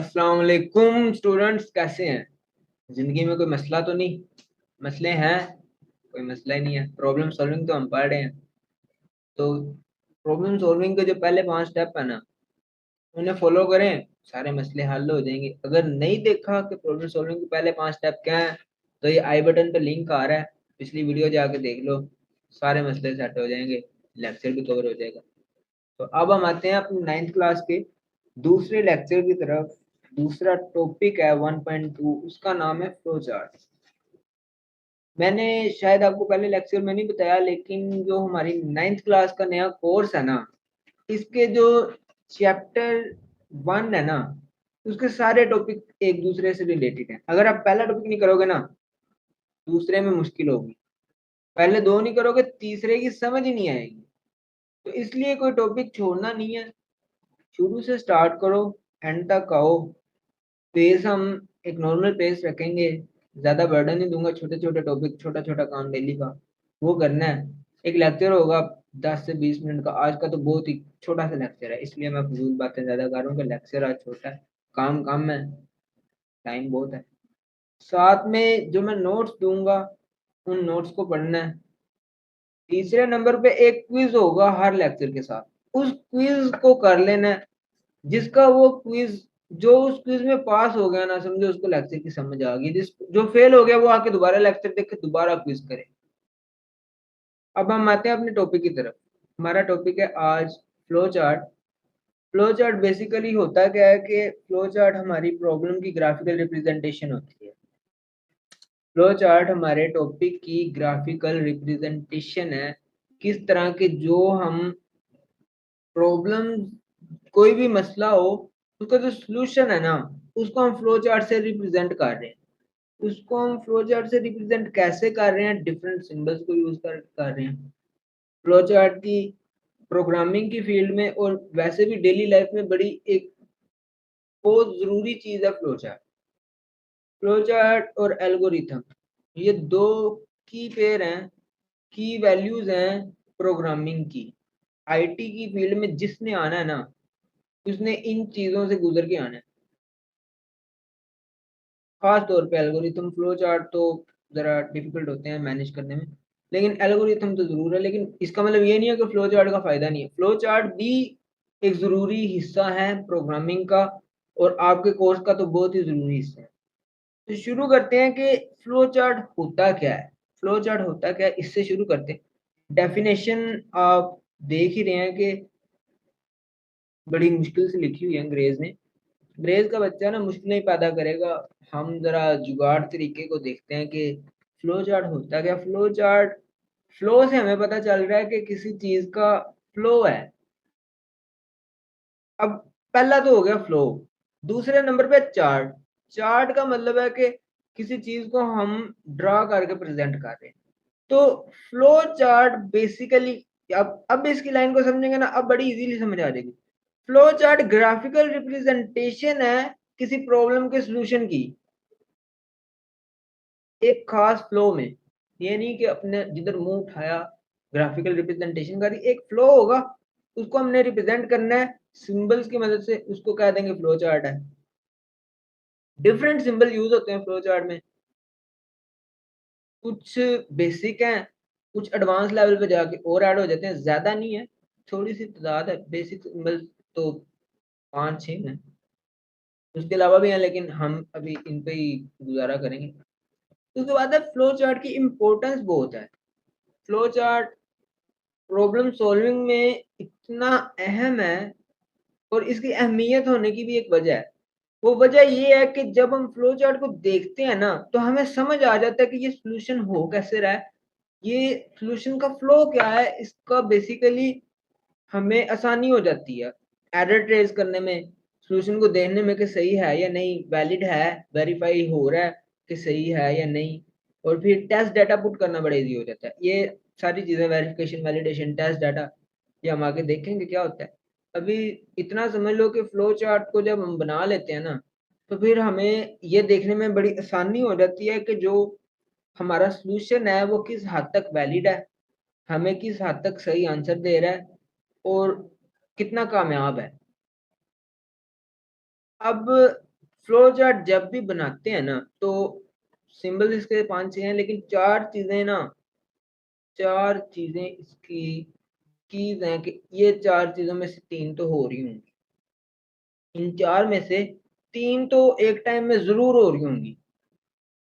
अस्सलाम वालेकुम स्टूडेंट्स, कैसे हैं? जिंदगी में कोई मसला तो नहीं? मसले हैं? कोई मसला ही नहीं है। प्रॉब्लम सॉल्विंग तो हम पढ़ रहे हैं। तो प्रॉब्लम सॉल्विंग के जो पहले 5 स्टेप है ना, उन्हें फॉलो करें, सारे मसले हल हो जाएंगे। अगर नहीं देखा कि प्रॉब्लम सॉल्विंग के पहले 5 स्टेप क्या है, तो ये आई बटन पे लिंक आ रहा है, पिछली वीडियो जाके देख लो, सारे मसले सेट हो जाएंगे, लेक्चर भी कवर हो जाएगा। तो अब हम आते हैं अपनी 9th क्लास के दूसरे लेक्चर की तरफ। दूसरा टॉपिक है 1.2, उसका नाम है फ्लो चार्ट। मैंने शायद आपको पहले लेक्चर में नहीं बताया, लेकिन जो हमारी 9th क्लास का नया कोर्स है ना, इसके जो चैप्टर 1 है ना, उसके सारे टॉपिक एक दूसरे से रिलेटेड हैं। अगर आप पहला टॉपिक नहीं करोगे ना, दूसरे में मुश्किल होगी। पहले दो नहीं करोगे, तीसरे की समझ ही नहीं आएगी। तो इसलिए कोई टॉपिक छोड़ना नहीं है, शुरू से स्टार्ट करो, एंड तक आओ। पेस हम एक नॉर्मल पेस रखेंगे, ज्यादा बर्डन नहीं दूंगा। छोटे छोटे टॉपिक, छोटा छोटा काम डेली का वो करना है। एक लेक्चर होगा 10 से 20 मिनट का। आज का तो बहुत ही छोटा सा लेक्चर है, इसलिए मैं फजूल बातें ज्यादा कर रहा हूँ कि लेक्चर आज छोटा है। काम काम है, टाइम बहुत है। साथ में जो मैं नोट्स दूंगा, उन नोट्स को पढ़ना है। तीसरे नंबर पे एक क्विज होगा हर लेक्चर के साथ, उस क्विज को कर लेना है। जिसका वो क्विज, जो उस क्विज में पास हो गया ना, समझो उसको लेक्चर की समझ आ गई। जिस जो फेल हो गया वो आके दोबारा लेक्चर देख के दोबारा क्विज करे। अब हम आते हैं अपने टॉपिक की तरफ। हमारा टॉपिक है आज flow chart. Flow chart basically होता क्या है कि फ्लो चार्ट हमारी प्रॉब्लम की ग्राफिकल रिप्रेजेंटेशन होती है। फ्लो चार्ट हमारे टॉपिक की ग्राफिकल रिप्रेजेंटेशन है। किस तरह के जो हम प्रॉब्लम, कोई भी मसला हो, उसका जो सॉल्यूशन है ना, उसको हम फ्लो चार्ट से रिप्रेजेंट कर रहे हैं। उसको हम फ्लो चार्ट से रिप्रेजेंट कैसे कर रहे हैं? डिफरेंट सिंबल्स को यूज कर रहे हैं। फ्लो चार्ट की प्रोग्रामिंग की फील्ड में और वैसे भी डेली लाइफ में बड़ी एक बहुत जरूरी चीज है फ्लो चार्ट। फ्लो चार्ट और एल्गोरिथम, ये दो की पेयर हैं, की वैल्यूज हैं प्रोग्रामिंग की। आईटी की फील्ड में जिसने आना है ना, उसने इन चीजों से गुजर के आना है। खास तौर पे एल्गोरिथम, फ्लो चार्ट तो जरा डिफिकल्ट होते हैं मैनेज करने में, लेकिन एल्गोरिथम तो जरूर है। लेकिन इसका मतलब ये नहीं है कि फ्लो चार्ट का फायदा नहीं है। फ्लो चार्ट भी एक जरूरी हिस्सा है प्रोग्रामिंग का, और आपके कोर्स का तो बहुत ही जरूरी हिस्सा है। तो शुरू करते हैं कि फ्लो चार्ट होता क्या है। फ्लो चार्ट होता क्या है, इससे शुरू करते हैं। डेफिनेशन आप देख ही रहे हैं कि बड़ी मुश्किल से लिखी हुई है अंग्रेज ने। अंग्रेज का बच्चा ना मुश्किलें ही पैदा करेगा। हम जरा जुगाड़ तरीके को देखते हैं कि फ्लो चार्ट होता क्या। फ्लो चार्ट, फ्लो से हमें पता चल रहा है कि किसी चीज का फ्लो है। अब पहला तो हो गया फ्लो। दूसरे नंबर पे चार्ट। चार्ट का मतलब है कि किसी चीज को हम ड्रा करके प्रेजेंट कर रहे हैं। तो फ्लो चार्ट बेसिकली, अब इसकी लाइन को समझेंगे ना, अब बड़ी इजीली समझ आ जाएगी। फ्लो चार्ट ग्राफिकल रिप्रेजेंटेशन है किसी प्रॉब्लम के सॉल्यूशन की, एक खास फ्लो में। ये नहीं कि अपने जिधर मुंह उठाया ग्राफिकल रिप्रेजेंटेशन का, एक फ्लो होगा, उसको हमने रिप्रेजेंट करना है सिंबल्स की मदद से, उसको कह देंगे फ्लो चार्ट है। डिफरेंट सिंबल यूज होते हैं फ्लो चार्ट में। कुछ बेसिक हैं, कुछ एडवांस लेवल पे जाके और ऐड हो जाते हैं। ज्यादा नहीं है, थोड़ी सी तादाद है बेसिक सिंबल तो, 5-6 हैं। उसके अलावा भी हैं, लेकिन हम अभी इन पे ही गुजारा करेंगे। उसके बाद है फ्लो चार्ट की इम्पोर्टेंस बहुत है। फ्लो चार्ट प्रॉब्लम सॉल्विंग में इतना अहम है, और इसकी अहमियत होने की भी एक वजह है। वो वजह ये है कि जब हम फ्लो चार्ट को देखते हैं ना, तो हमें समझ आ जाता है कि ये सॉल्यूशन हो कैसे रहा है, ये सॉल्यूशन का फ्लो क्या है। इसका बेसिकली हमें आसानी हो जाती है एरर ट्रेस करने में, सॉल्यूशन को देखने में कि सही है या नहीं, वैलिड है, वेरीफाई हो रहा है कि सही है या नहीं। और फिर टेस्ट डाटा पुट करना बड़ा इजी हो जाता है। ये सारी चीजें, वेरिफिकेशन, वैलिडेशन, टेस्ट डाटा, ये हम आगे देखेंगे क्या होता है। अभी इतना समझ लो कि फ्लो चार्ट को जब हम बना लेते हैं ना, तो फिर हमें ये देखने में बड़ी आसानी हो जाती है कि जो हमारा सॉल्यूशन है वो किस हद तक वैलिड है, हमें किस हद तक सही आंसर दे रहा है, और कितना कामयाब है। अब फ्लो चार्ट जब भी बनाते हैं ना तो सिंबल इसके 5-6 हैं, लेकिन 4 चीजें ना, 4 चीजें इसकी कीज हैं कि ये 4 चीजों में से 3 तो हो रही होंगी। इन 4 में से 3 तो एक टाइम में जरूर हो रही होंगी,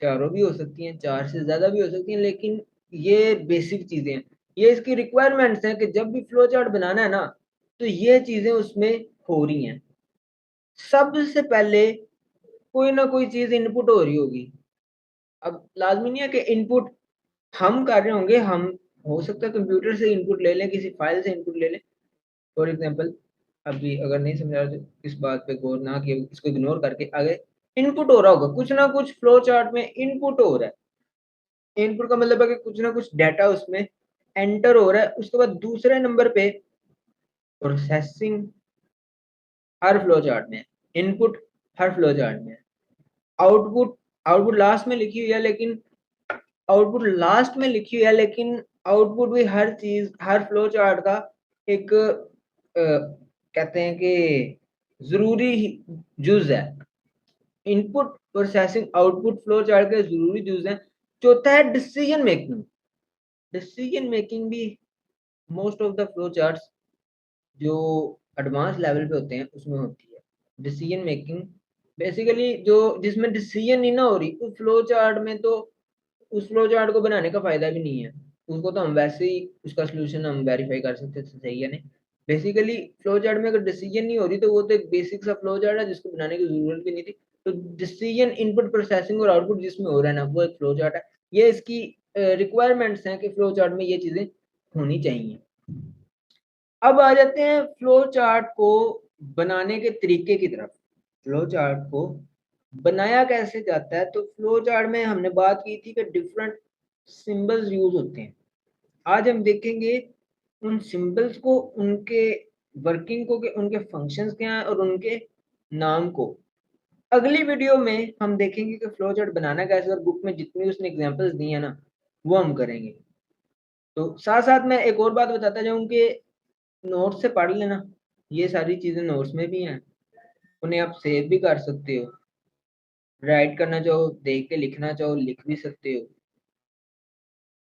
चारों भी हो सकती हैं, 4 से ज्यादा भी हो सकती हैं, लेकिन ये बेसिक चीजें हैं, ये इसकी रिक्वायरमेंट्स हैं कि जब भी फ्लो चार्ट बनाना है ना तो ये चीजें उसमें हो रही हैं। सबसे पहले कोई ना कोई चीज इनपुट हो रही होगी। अब लाजमी नहीं है कि इनपुट हम कर रहे होंगे, हम हो सकता है कंप्यूटर से इनपुट ले लें, किसी फाइल से इनपुट ले लें। फॉर एग्जांपल अभी अगर नहीं समझा रहा तो इस बात पे गौर ना किए, इसको इग्नोर करके आगे इनपुट हो रहा होगा, कुछ ना कुछ फ्लो चार्ट में इनपुट हो रहा है। इनपुट का मतलब है कि कुछ ना कुछ डाटा उसमें एंटर हो रहा है। उसके बाद दूसरे नंबर पे प्रोसेसिंग हर फ्लो चार्ट में, इनपुट हर फ्लो चार्ट में, आउटपुट आउटपुट लास्ट में लिखी हुई है, लेकिन आउटपुट लास्ट में लिखी हुई है, लेकिन आउटपुट भी हर चीज हर फ्लो चार्ट का एक कहते हैं कि जरूरी जुज है। Input processing output flow chart के जरूरी जुज हैं। चौथा है डिसीजन मेकिंग। डिसीजन मेकिंग भी most of the flow charts जो एडवांस लेवल पे होते हैं उसमें होती है। डिसीजन मेकिंग बेसिकली जो जिसमें डिसीजन नहीं ना हो रही उस फ्लो चार्ट में, तो उस फ्लो चार्ट को बनाने का फायदा भी नहीं है। उसको तो हम वैसे ही उसका सोल्यूशन हम वेरीफाई कर सकते हैं सही है नहीं। बेसिकली फ्लो चार्ट में अगर डिसीजन नहीं हो रही तो वो तो एक बेसिक सा फ्लो चार्ट है जिसको बनाने की जरूरत भी नहीं थी। तो डिसीजन इनपुट प्रोसेसिंग और आउटपुट जिसमें हो रहा है ना वो एक फ्लो चार्ट है। ये इसकी रिक्वायरमेंट्स हैं कि फ्लो चार्ट में ये चीजें होनी चाहिए। अब आ जाते हैं फ्लो चार्ट को बनाने के तरीके की तरफ। फ्लो चार्ट को बनाया कैसे जाता है, तो फ्लो चार्ट में हमने बात की थी कि डिफरेंट सिंबल्स यूज होते हैं। आज हम देखेंगे उन सिंबल्स को, उनके वर्किंग को, कि उनके फंक्शंस क्या हैं और उनके नाम को। अगली वीडियो में हम देखेंगे कि फ्लो चार्ट बनाना कैसे, और बुक में जितनी उसने एग्जांपल्स दी है ना वो हम करेंगे। तो साथ साथ मैं एक और बात बताता जाऊं कि नोट्स से पढ़ लेना, ये सारी चीजें नोट्स में भी हैं, उन्हें आप सेव भी कर सकते हो। राइट करना चाहो, देख के लिखना चाहो लिख भी सकते हो।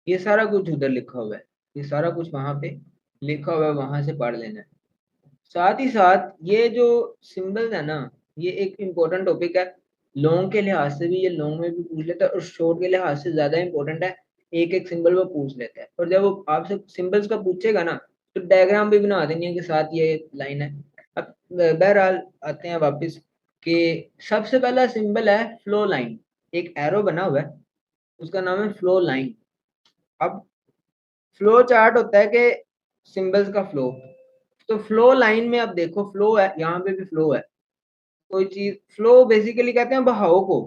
ये सारा कुछ उधर लिखा हुआ है, ये सारा कुछ वहां पे लिखा हुआ है, वहां से पढ़ लेना है। साथ ही साथ ये जो सिंबल्स है ना, ये एक इम्पोर्टेंट टॉपिक है। लॉन्ग के लिहाज से भी ये लॉन्ग में भी पूछ लेता है और शॉर्ट के लिहाज से ज्यादा इंपॉर्टेंट है। एक एक सिंबल वो पूछ लेता है, और जब वो आपसे सिंबल्स का पूछेगा ना तो डायग्राम भी बना देनी है कि साथ ये लाइन है। अब बहरहाल आते हैं वापस कि सबसे पहला सिंबल है फ्लो लाइन। एक एरो बना हुआ है, उसका नाम है फ्लो लाइन। अब फ्लो चार्ट होता है कि सिंबल्स का फ्लो। तो फ्लो लाइन में आप देखो फ्लो है, यहाँ पे भी फ्लो है। कोई चीज फ्लो बेसिकली कहते हैं बहाव को।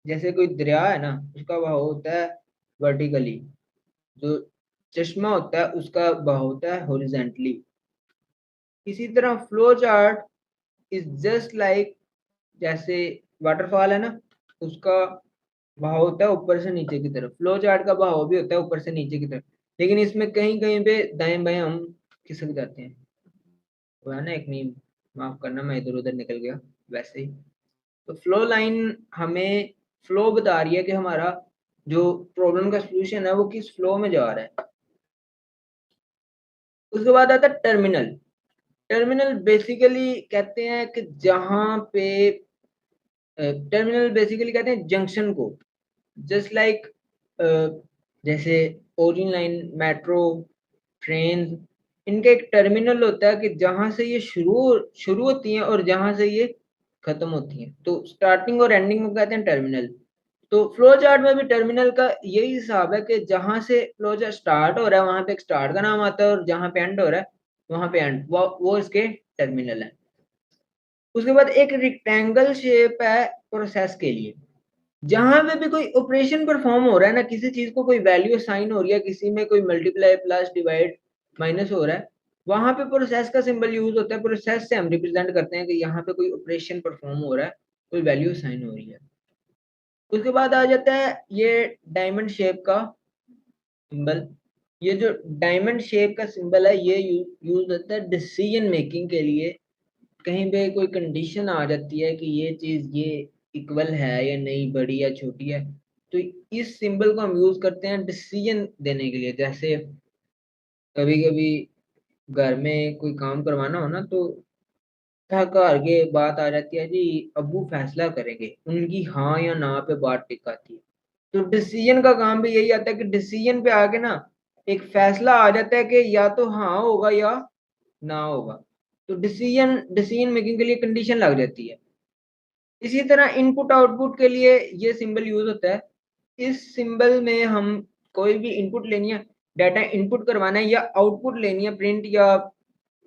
जैसे कोई दरिया है ना, उसका बहाव होता है वर्टिकली। जो चश्मा होता है उसका बहाव होता है हॉरिजेंटली। इसी तरह flow chart is just like, जैसे वाटरफॉल है ना, उसका बहाव होता है ऊपर से नीचे की तरफ। फ्लो चार्ट का बहाव भी होता है ऊपर से नीचे की तरफ, लेकिन इसमें कहीं कहीं पे दाएं बाएं हम खिसक जाते हैं। वो है ना एक मीम, माफ करना मैं इधर उधर निकल गया। वैसे ही तो फ्लो लाइन हमें फ्लो बता रही है कि हमारा जो प्रॉब्लम का सलूशन है वो किस फ्लो में जा रहा है। उसके बाद आता है टर्मिनल। टर्मिनल बेसिकली कहते हैं कि जहां पे टर्मिनल बेसिकली कहते हैं जंक्शन को। जस्ट लाइक जैसे ओरिजिन लाइन, मेट्रो, ट्रेन, इनका एक टर्मिनल होता है कि जहां से ये शुरू शुरू होती हैं और जहां से ये खत्म होती हैं। तो स्टार्टिंग और एंडिंग को कहते हैं टर्मिनल। तो फ्लो चार्ट में भी टर्मिनल का यही हिसाब है कि जहां से फ्लो चार्ट स्टार्ट हो रहा है वहां पे एक स्टार्ट का नाम आता है, और जहां पे एंड हो रहा है वहां पे एंड, वो इसके टर्मिनल है। उसके बाद एक रिक्टेंगल शेप है प्रोसेस के लिए। जहां पे भी कोई ऑपरेशन परफॉर्म हो रहा है ना, किसी चीज को कोई वैल्यू साइन हो रही है, किसी में कोई मल्टीप्लाई प्लस डिवाइड माइनस हो रहा है, वहां पे प्रोसेस का सिंबल यूज होता है। प्रोसेस से हम रिप्रेजेंट करते हैं कि यहाँ पे कोई ऑपरेशन परफॉर्म हो रहा है, कोई वैल्यू साइन हो रही है। उसके बाद आ जाता है ये डायमंड शेप का सिंबल। ये जो डायमंड शेप का सिंबल है ये यूज होता है डिसीजन मेकिंग के लिए। कहीं पे कोई कंडीशन आ जाती है कि ये चीज ये इक्वल है या नहीं, बड़ी या छोटी है, तो इस सिंबल को हम यूज करते हैं डिसीजन देने के लिए। जैसे कभी कभी घर में कोई काम करवाना हो ना, तो थक हार के बात आ जाती है जी, अब्बू फैसला करेंगे, उनकी हाँ या ना पे बात टिक आती है। तो डिसीजन का काम भी यही आता है कि डिसीजन पे आके ना एक फैसला आ जाता है कि या तो हाँ होगा या ना होगा। तो डिसीजन डिसीजन मेकिंग के लिए कंडीशन लग जाती है। इसी तरह इनपुट आउटपुट के लिए ये सिंबल यूज होता है। इस सिंबल में हम कोई भी इनपुट लेनी है, डाटा इनपुट करवाना है या आउटपुट लेनी है, प्रिंट या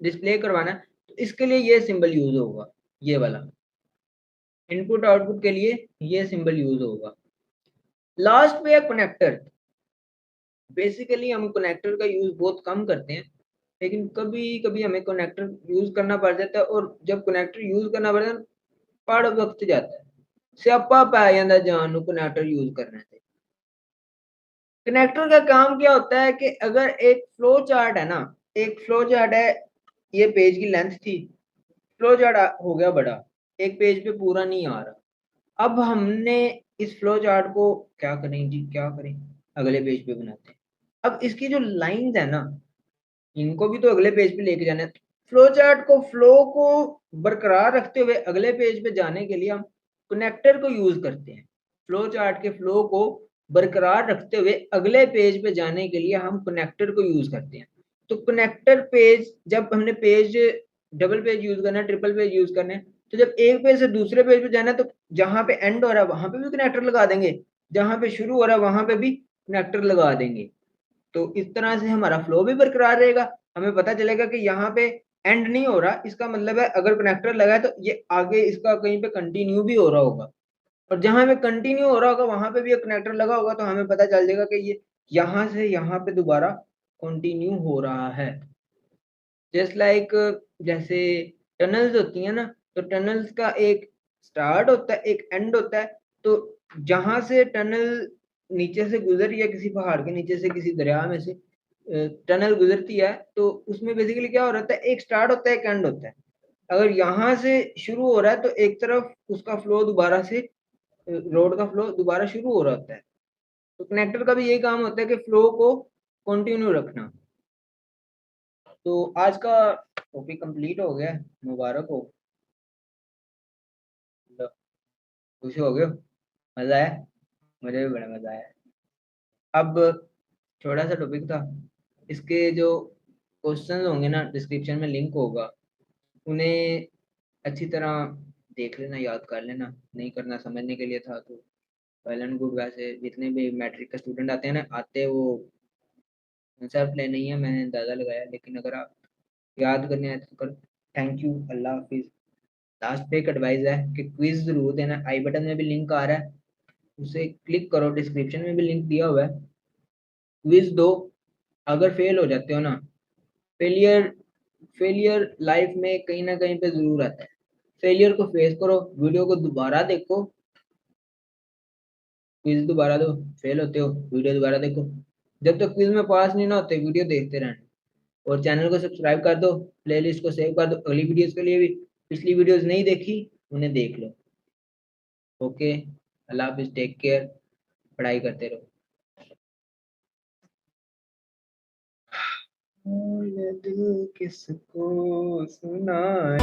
डिस्प्ले करवाना है, तो इसके लिए ये सिंबल यूज होगा। ये वाला इनपुट आउटपुट के लिए ये सिंबल यूज होगा। लास्ट पे है कनेक्टर। बेसिकली हम कनेक्टर का यूज बहुत कम करते हैं, लेकिन कभी कभी हमें कनेक्टर यूज करना पड़ जाता है, और जब कनेक्टर यूज करना पड़ता है पड़ वक्त जाता है, स्यापा पै जाता जान नूं कनेक्टर यूज करने से। कनेक्टर का काम क्या होता है कि अगर एक फ्लो चार्ट है ना, एक फ्लो चार्ट है, ये पेज की लेंथ थी, फ्लो चार्ट हो गया बड़ा, एक पेज पे पूरा नहीं आ रहा। अब हमने इस फ्लो चार्ट को क्या करें जी, क्या करें, अगले पेज पे बनाते हैं। अब इसकी जो लाइंस है ना, इनको भी तो अगले पेज पे लेके जाना है। फ्लो चार्ट को, फ्लो को बरकरार रखते हुए अगले पेज पे जाने के लिए हम कनेक्टर को यूज करते हैं। फ्लो चार्ट के फ्लो को बरकरार रखते हुए अगले पेज पे जाने के लिए हम कनेक्टर को यूज करते हैं। तो कनेक्टर पेज, जब हमने पेज डबल पेज यूज करना है, ट्रिपल पेज यूज करना है, तो जब एक पेज से दूसरे पेज पे जाना है, तो जहां पे एंड हो रहा है वहां पे भी कनेक्टर लगा देंगे, जहां पे शुरू हो रहा है वहां पे भी कनेक्टर लगा देंगे। तो इस तरह से हमारा फ्लो भी बरकरार रहेगा। हमें पता चलेगा कि यहाँ पे एंड नहीं हो रहा, इसका मतलब है अगर कनेक्टर लगा है तो ये आगे इसका कहीं पे कंटिन्यू भी हो रहा होगा, और जहां पे कंटिन्यू हो रहा होगा वहां पे भी एक कनेक्टर लगा होगा, तो हमें पता चल जाएगा कि ये यहाँ से यहाँ पे दोबारा कंटिन्यू हो रहा है। जस्ट लाइक जैसे टनल्स होती है ना, तो टनल्स का एक स्टार्ट होता है, एक एंड होता है। तो जहां से टनल नीचे से गुजरी है, किसी पहाड़ के नीचे से, किसी दरिया में से टनल गुजरती है, तो उसमें बेसिकली क्या हो रहा है, एक स्टार्ट होता है, एक एंड होता है। अगर यहाँ से शुरू हो रहा है तो एक तरफ उसका फ्लो दोबारा से, रोड का फ्लो दोबारा शुरू हो रहा होता है। तो कनेक्टर का भी यही काम होता है कि फ्लो को कंटिन्यू रखना। तो आज का टॉपिक कंप्लीट हो गया, मुबारक हो। लो, खुश हो गए हो? मजा आया? मुझे भी बड़ा मजा आया। अब छोटा सा टॉपिक था, इसके जो क्वेश्चंस होंगे ना, डिस्क्रिप्शन में लिंक होगा, उन्हें अच्छी तरह देख लेना, याद कर लेना। नहीं करना समझने के लिए था तो वेल एंड गुड। वैसे जितने भी मैट्रिक का स्टूडेंट आते हैं ना, आते वो कंसेप्ट ले नहीं है, मैंने अंदाजा लगाया, लेकिन अगर आप याद करने आए तो कर। Thank you, Allah Hafiz. Last पे एक एडवाइस है कि क्विज जरूर देना। आई बटन में भी लिंक आ रहा है, उसे क्लिक करो, डिस्क्रिप्शन में भी लिंक दिया हुआ है, क्विज दो। अगर फेल हो जाते हो ना, फेलियर फेलियर लाइफ में कहीं ना कहीं पे जरूर आता है। फेलियर को फेस करो, वीडियो को दोबारा देखो, क्विज दोबारा दो। फेल होते हो, वीडियो दोबारा देखो। जब तक क्विज में पास नहीं ना होते, वीडियो देखते रहना। और चैनल को सब्सक्राइब कर दो, प्लेलिस्ट को सेव कर दो अगली वीडियोस के लिए भी। पिछली वीडियोस नहीं देखी, उन्हें देख लो। ओके, अल्लाह हाफिज, टेक केयर, पढ़ाई करते रहो। ये दिल किसको सुनाए।